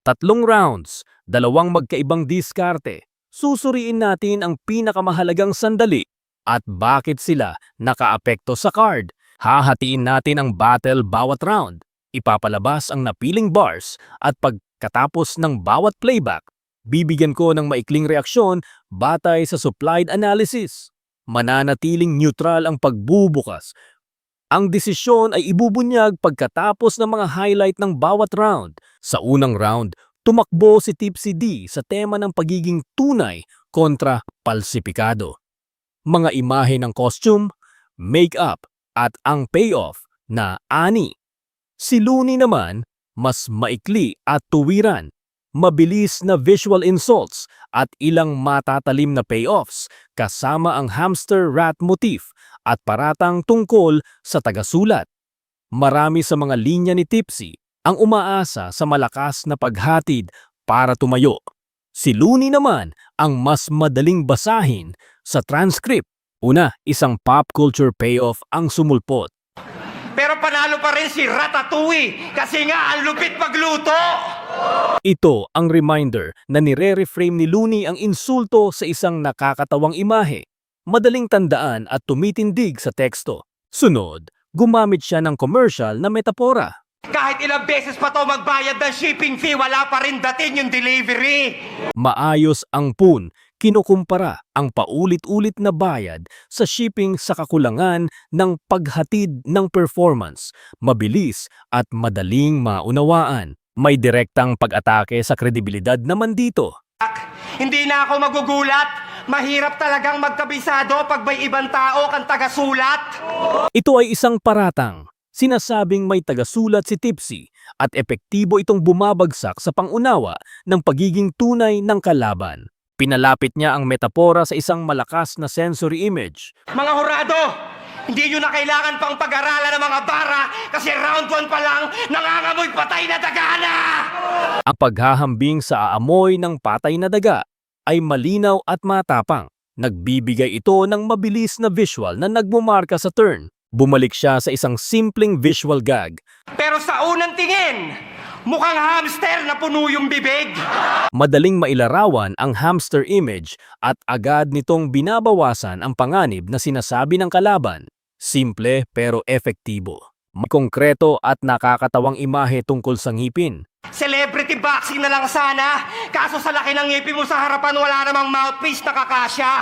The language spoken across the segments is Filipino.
Tatlong rounds, dalawang magkaibang diskarte. Susuriin natin ang pinakamahalagang sandali at bakit sila nakaapekto sa card. Hahatiin natin ang battle bawat round. Ipapalabas ang napiling bars at pagkatapos ng bawat playback, bibigyan ko ng maikling reaksyon batay sa supplied analysis. Mananatiling neutral ang pagbubukas. Ang desisyon ay ibubunyag pagkatapos ng mga highlight ng bawat round. Sa unang round, tumakbo si Tipsy D sa tema ng pagiging tunay kontra palsipikado. Mga imahe ng costume, make-up at ang payoff na ani. Si Looney naman, mas maikli at tuwiran, mabilis na visual insults at ilang matatalim na payoffs kasama ang hamster rat motif at paratang tungkol sa tagasulat. Marami sa mga linya ni Tipsy ang umaasa sa malakas na paghatid para tumayo. Si Looney naman ang mas madaling basahin sa transcript. Una, isang pop culture payoff ang sumulpot. Pero panalo pa rin si Ratatouille kasi nga ang lupit magluto! Ito ang reminder na nire-reframe ni Looney ang insulto sa isang nakakatawang imahe, madaling tandaan at tumitindig sa teksto. Sunod, gumamit siya ng commercial na metapora. Kahit ilang beses pa to magbayad ng shipping fee, wala pa rin dating yung delivery! Maayos ang pun, kinukumpara ang paulit-ulit na bayad sa shipping sa kakulangan ng paghatid ng performance, mabilis at madaling maunawaan. May direktang pag-atake sa kredibilidad naman dito. Hindi na ako magugulat. Mahirap talagang magkabisado pag may ibang tao kang tagasulat. Ito ay isang paratang. Sinasabing may tagasulat si Tipsy at epektibo itong bumabagsak sa pangunawa ng pagiging tunay ng kalaban. Pinalapit niya ang metapora sa isang malakas na sensory image. Mga hurado, hindi nyo na kailangan pang pag-aralan ng mga bara kasi round 1 pa lang nangangamoy patay na daga na! Ang paghahambing sa aamoy ng patay na daga ay malinaw at matapang. Nagbibigay ito ng mabilis na visual na nagmumarka sa turn. Bumalik siya sa isang simpleng visual gag. Pero sa unang tingin, mukhang hamster na puno yung bibig. Madaling mailarawan ang hamster image at agad nitong binabawasan ang panganib na sinasabi ng kalaban. Simple pero efektibo. May konkreto at nakakatawang imahe tungkol sa ngipin. Celebrity boxing na lang sana, kaso sa laki ng ngipin mo sa harapan wala namang mouthpiece na kakasya.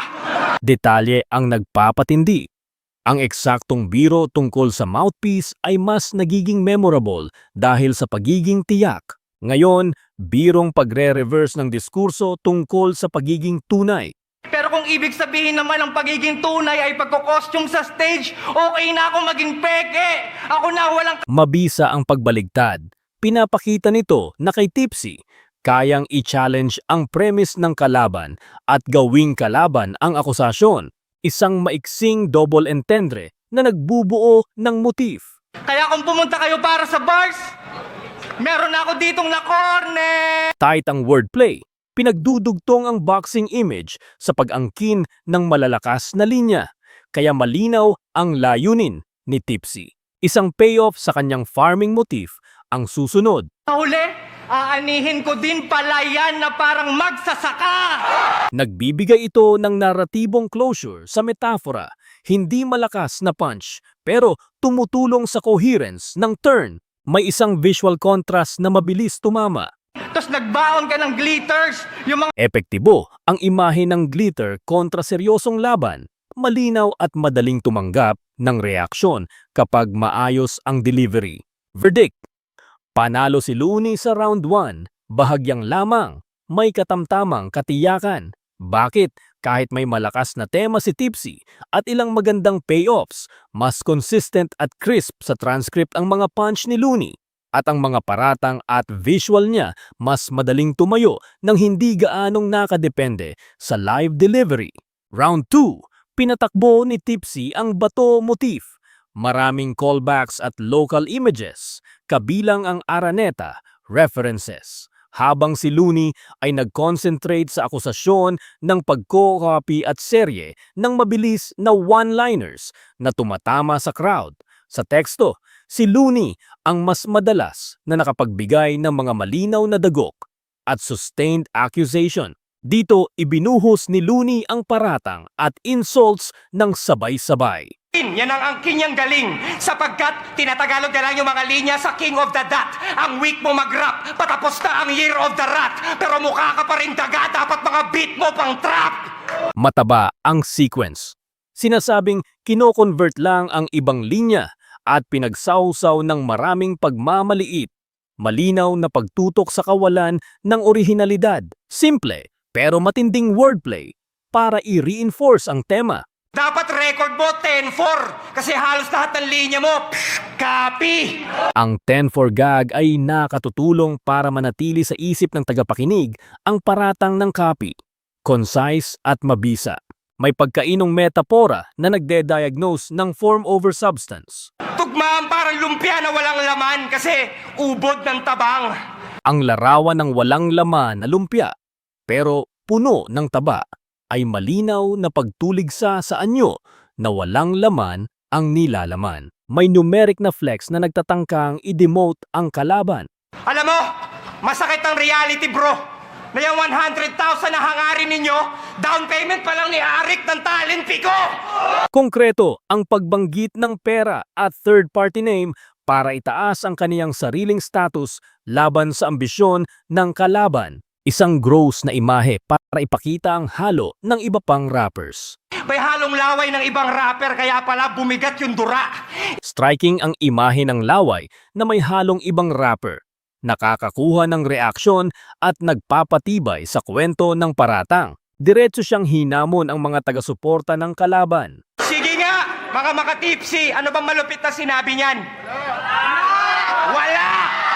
Detalye ang nagpapatindi. Ang eksaktong biro tungkol sa mouthpiece ay mas nagiging memorable dahil sa pagiging tiyak. Ngayon, birong pagre-reverse ng diskurso tungkol sa pagiging tunay. Pero kung ibig sabihin naman ang pagiging tunay ay pagko-costume sa stage, okay na ako maging peke. Ako na walang... Mabisa ang pagbaligtad. Pinapakita nito na kay Tipsy, kayang i-challenge ang premise ng kalaban at gawing kalaban ang akusasyon. Isang maiksing double entendre na nagbubuo ng motif. Kaya kung pumunta kayo para sa bars, meron ako ditong na-corner! Tight ang wordplay. Pinagdudugtong ang boxing image sa pag-angkin ng malalakas na linya. Kaya malinaw ang layunin ni Tipsy. Isang payoff sa kanyang farming motif ang susunod. Huli, aanihin ko din pala yan na parang magsasaka! Nagbibigay ito ng naratibong closure sa metafora. Hindi malakas na punch, pero tumutulong sa coherence ng turn. May isang visual contrast na mabilis tumama. Tapos nagbaon ka ng glitters, yung mga... Epektibo ang imahe ng glitter kontra seryosong laban. Malinaw at madaling tumanggap ng reaksyon kapag maayos ang delivery. Verdict: panalo si Looney sa round 1, bahagyang lamang, may katamtamang katiyakan. Bakit? Kahit may malakas na tema si Tipsy at ilang magandang payoffs, mas consistent at crisp sa transcript ang mga punch ni Looney. At ang mga paratang at visual niya mas madaling tumayo nang hindi gaanong nakadepende sa live delivery. Round 2, pinatakbo ni Tipsy ang bato motif. Maraming callbacks at local images, kabilang ang Araneta references. Habang si Looney ay nag-concentrate sa akusasyon ng pagko-copy at serye ng mabilis na one-liners na tumatama sa crowd. Sa teksto, si Looney ang mas madalas na nakapagbigay ng mga malinaw na dagok. at sustained accusation. Dito ibinuhos ni Looney ang paratang at insults ng sabay-sabay. Yan ang angkin niyang galing sapagkat tinatagalog na lang yung mga linya sa King of the Dot. Ang weak mo mag-rap, patapos na ang Year of the Rat. Pero mukha ka pa rin daga, dapat mga beat mo pang trap. Mataba ang sequence. Sinasabing kino-convert lang ang ibang linya at pinagsawsaw ng maraming pagmamaliit. Malinaw na pagtutok sa kawalan ng orihinalidad. Simple pero matinding wordplay para i-reinforce ang tema. Dapat record mo 10-4 kasi halos lahat ng linya mo, copy. Ang 10-4 gag ay nakatutulong para manatili sa isip ng tagapakinig ang paratang ng copy. Concise at mabisa. May pagkainong metapora na nagde-diagnose ng form over substance. Tugmaan parang lumpia na walang laman kasi ubod ng tabang. Ang larawan ng walang laman na lumpia pero puno ng taba ay malinaw na pagtuligsa sa anyo na walang laman ang nilalaman. May numeric na flex na nagtatangkang i-demote ang kalaban. Alam mo, masakit ang reality bro. Na yung 100,000 na hangarin ninyo, down payment pa lang ni Arik ng talent ko. Konkreto ang pagbanggit ng pera at third-party name para itaas ang kaniyang sariling status laban sa ambisyon ng kalaban. Isang gross na imahe para ipakita ang halo ng iba pang rappers. May halong laway ng ibang rapper kaya pala bumigat yung dura. Striking ang imahe ng laway na may halong ibang rapper. Nakakakuha ng reaksyon at nagpapatibay sa kwento ng paratang. Diretso siyang hinamon ang mga taga-suporta ng kalaban. Sige nga, mga makatipsi, ano bang malupit na sinabi niyan? Wala!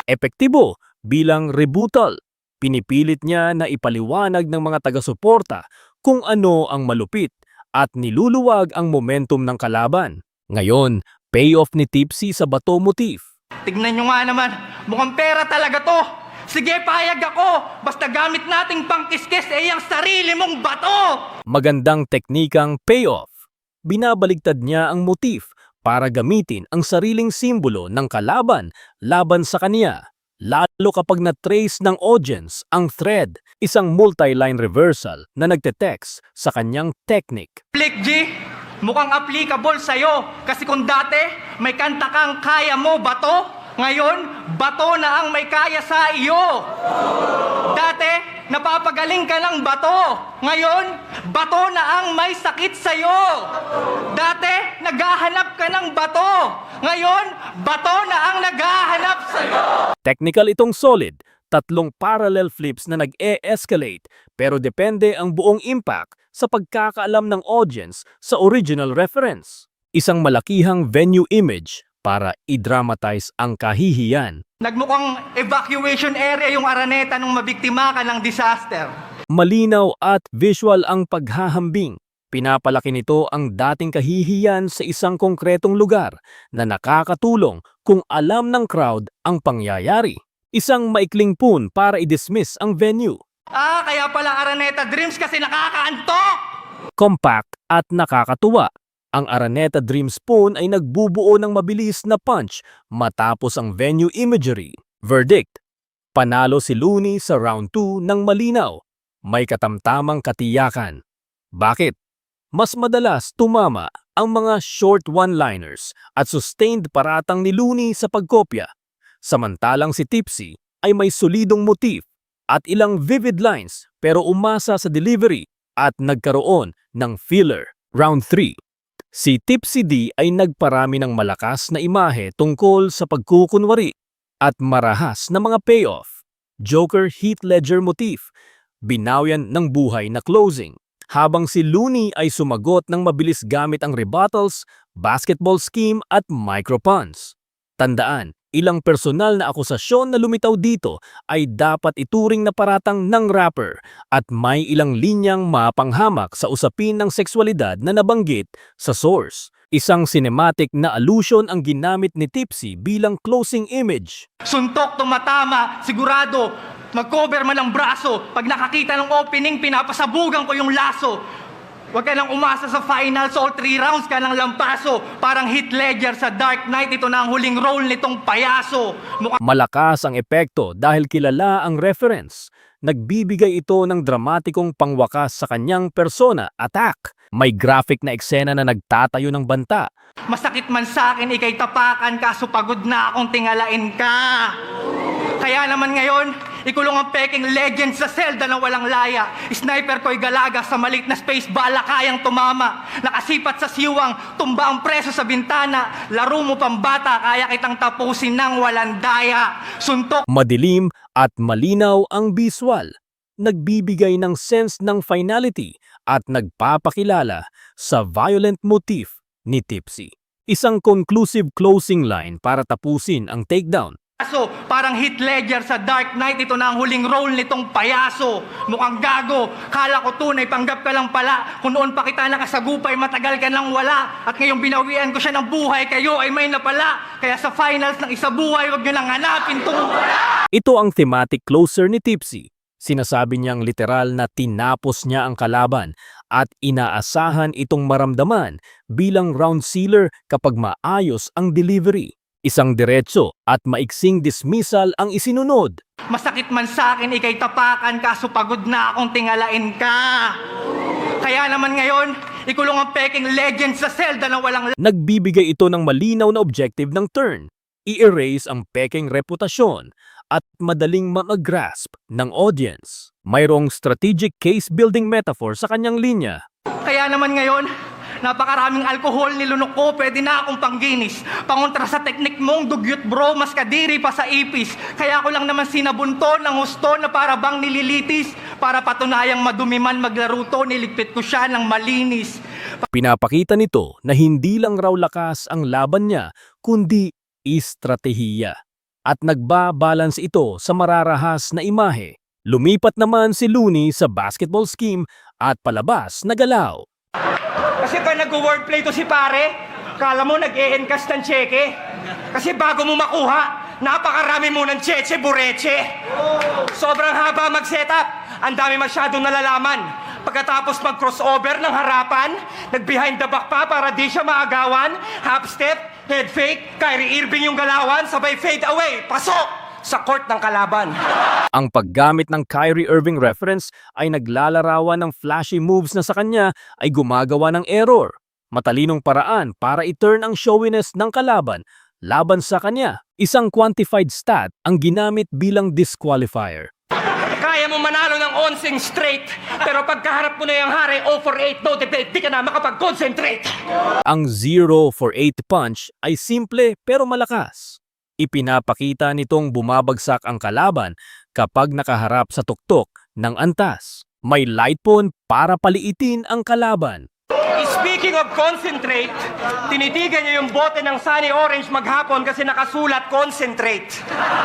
Epektibo bilang rebuttal. Pinipilit niya na ipaliwanag ng mga taga-suporta kung ano ang malupit at niluluwag ang momentum ng kalaban. Ngayon, payoff ni Tipsy sa bato motif. Tignan nyo nga naman, mukhang pera talaga to. Sige, payag ako. Basta gamit nating pangkiskis ang sarili mong bato. Magandang teknikang payoff. Binabaligtad niya ang motif para gamitin ang sariling simbolo ng kalaban laban sa kaniya. Lalo kapag na-trace ng audience ang thread, isang multi-line reversal na nagte-text sa kanyang technique. Flick G, mukhang applicable sa'yo. Kasi kung dati, may kanta kang kaya mo bato, ngayon, bato na ang may kaya sa iyo. Dati, napapagaling ka ng bato. Ngayon, bato na ang may sakit sa'yo. Dati, naghahanap ka ng bato. Ngayon, bato na ang naghahanap sa'yo. Technical itong solid, tatlong parallel flips na nag-e-escalate pero depende ang buong impact sa pagkakaalam ng audience sa original reference. Isang malakihang venue image para i-dramatize ang kahihiyan. Nagmukhang evacuation area yung Araneta nung mabiktima ka ng disaster. Malinaw at visual ang paghahambing. Pinapalaki nito ang dating kahihiyan sa isang konkretong lugar na nakakatulong kung alam ng crowd ang pangyayari. Isang maikling pun para i-dismiss ang venue. Kaya pala Araneta Dreams kasi nakakaantok! Compact at nakakatuwa. Ang Araneta Dream Spoon ay nagbubuo ng mabilis na punch matapos ang venue imagery. Verdict: panalo si Looney sa round 2 ng malinaw. May katamtamang katiyakan. Bakit? Mas madalas tumama ang mga short one-liners at sustained paratang ni Looney sa pagkopya. Samantalang si Tipsy ay may solidong motif at ilang vivid lines pero umasa sa delivery at nagkaroon ng filler. Round 3. Si Tipsy D ay nagparami ng malakas na imahe tungkol sa pagkukunwari at marahas na mga payoff. Joker Heath Ledger motif, binawyan ng buhay na closing. Habang si Looney ay sumagot ng mabilis gamit ang rebuttals, basketball scheme at micro-puns. Tandaan, ilang personal na akusasyon na lumitaw dito ay dapat ituring na paratang ng rapper at may ilang linyang mapanghamak sa usapin ng sexualidad na nabanggit sa source. Isang cinematic na allusion ang ginamit ni Tipsy bilang closing image. Suntok, tumatama, sigurado, mag-cover man ang braso. Pag nakakita ng opening, pinapasabugan ko yung laso. Huwag ka lang umasa sa finals, all 3 rounds ka lang lampaso. Parang Heath Ledger sa Dark Knight, ito na ang huling role nitong payaso. Malakas ang epekto dahil kilala ang reference. Nagbibigay ito ng dramatikong pangwakas sa kanyang persona, attack. May graphic na eksena na nagtatayo ng banta. Masakit man sa akin, ikay tapakan, kaso pagod na akong tingalain ka. Kaya naman ngayon, ikulong ang peking legend sa selda na walang laya. Sniper ko'y galaga sa maliit na space, bala kayang tumama. Nakasipat sa siwang, tumba ang preso sa bintana. Laro mo pambata, kaya kitang tapusin ng walang daya. Suntok. Madilim at malinaw ang visual. Nagbibigay ng sense ng finality at nagpapakilala sa violent motif ni Tipsy. Isang conclusive closing line para tapusin ang takedown. Parang Heath Ledger sa Dark Knight, ito na ang huling role nitong payaso. Mukhang gago, kala ko tunay, panggap ka lang pala. Kung noon pa kita nakasagupay, matagal ka nang wala. At ngayong binawian ko siya ng buhay, kayo ay may napala. Kaya sa finals ng isa buhay, huwag nyo lang hanapin tong Ito ang thematic closer ni Tipsy. Sinasabi niyang literal na tinapos niya ang kalaban at inaasahan itong maramdaman bilang round sealer kapag maayos ang delivery. Isang diretso at maiksing dismissal ang isinunod. Masakit man sa akin, ikay tapakan, kaso pagod na akong tingalain ka. Kaya naman ngayon, ikulong ang peking legend sa selda na walang... Nagbibigay ito ng malinaw na objective ng turn. I-erase ang peking reputasyon at madaling ma-grasp ng audience. Mayroong strategic case-building metaphor sa kanyang linya. Kaya naman ngayon, napakaraming alkohol nilunok ko, pwede na akong pangginis. Pangontra sa teknik mong dugyot bro, mas kadiri pa sa ipis. Kaya ko lang naman sinabunto ng husto na para bang nililitis. Para patunayang madumi man maglaro to, niligpit ko siya ng malinis. Pinapakita nito na hindi lang raw lakas ang laban niya, kundi estratehiya. At nagbabalance ito sa mararahas na imahe. Lumipat naman si Looney sa basketball scheme at palabas na galaw. Kasi ba nag-wordplay to si pare? Kala mo nag-e-encash ng cheque? Kasi bago mo makuha, napakarami mo ng cheche, bureche. Sobrang haba mag-setup. Ang dami masyadong nalalaman. Pagkatapos mag-crossover ng harapan, nag-behind the back pa para di siya maagawan, half step, head fake, Kyrie Irving yung galawan, sabay fade away, pasok sa court ng kalaban. Ang paggamit ng Kyrie Irving reference ay naglalarawan ng flashy moves na sa kanya ay gumagawa ng error. Matalinong paraan para i-turn ang showiness ng kalaban laban sa kanya. Isang quantified stat ang ginamit bilang disqualifier. Kaya mo manalo ng 11 straight, pero pagkaharap mo na yung hari, 0 for 8, no debate, di ka na makapag-concentrate. Ang 0 for 8 punch ay simple pero malakas. Ipinapakita nitong bumabagsak ang kalaban kapag nakaharap sa tuktok ng antas. May light pon para paliitin ang kalaban. Speaking of concentrate, tinitigan niyo yung bote ng Sunny Orange maghapon kasi nakasulat concentrate.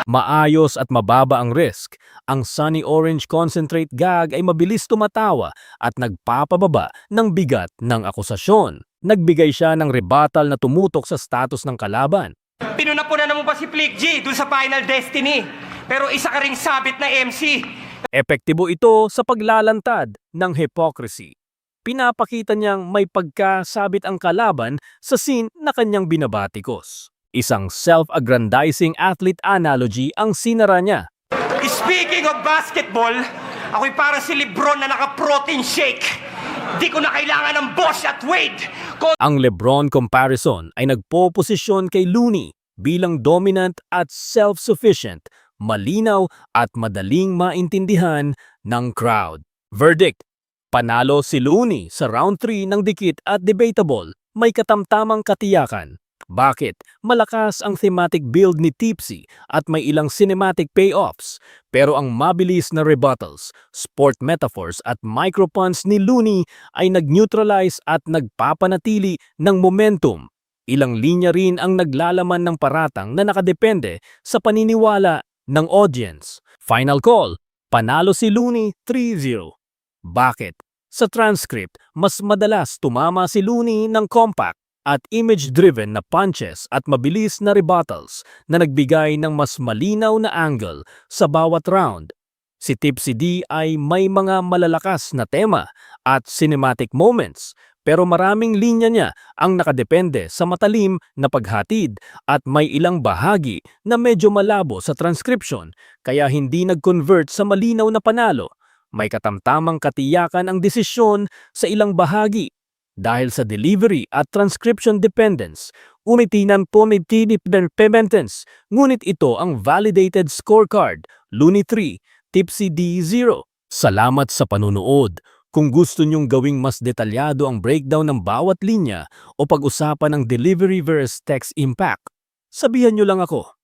Maayos at mababa ang risk. Ang Sunny Orange Concentrate gag ay mabilis tumatawa at nagpapababa ng bigat ng akusasyon. Nagbigay siya ng rebuttal na tumutok sa status ng kalaban. Pinunapunan mo pa si Flick G dun sa Final Destiny. Pero isa ka ring sabit na MC. Epektibo ito sa paglalantad ng hypocrisy. Pinapakita niyang may pagkasabit ang kalaban sa scene na kanyang binabatikos. Isang self-aggrandizing athlete analogy ang sinara niya. Speaking of basketball, ako'y para si Lebron na naka-protein shake. Di ko na kailangan ng Bosch at Wade. Ang LeBron comparison ay nagpoposisyon kay Looney bilang dominant at self-sufficient, malinaw at madaling maintindihan ng crowd. Verdict: panalo si Looney sa round 3 ng dikit at debatable, may katamtamang katiyakan. Bakit? Malakas ang thematic build ni Tipsy at may ilang cinematic payoffs. Pero ang mabilis na rebuttals, sport metaphors at micropuns ni Looney ay nag-neutralize at nagpapanatili ng momentum. Ilang linya rin ang naglalaman ng paratang na nakadepende sa paniniwala ng audience. Final call, panalo si Looney 3-0. Bakit? Sa transcript, mas madalas tumama si Looney ng compact at image-driven na punches at mabilis na rebuttals na nagbigay ng mas malinaw na angle sa bawat round. Si Tipsy D ay may mga malalakas na tema at cinematic moments, pero maraming linya niya ang nakadepende sa matalim na paghatid at may ilang bahagi na medyo malabo sa transcription kaya hindi nag-convert sa malinaw na panalo. May katamtamang katiyakan ang desisyon sa ilang bahagi. Dahil sa delivery at transcription dependence, umitinan po may dependence, ngunit ito ang validated scorecard, Looney 3, Tipsy D0. Salamat sa panunood. Kung gusto nyong gawing mas detalyado ang breakdown ng bawat linya o pag-usapan ng delivery versus text impact, sabihan nyo lang ako.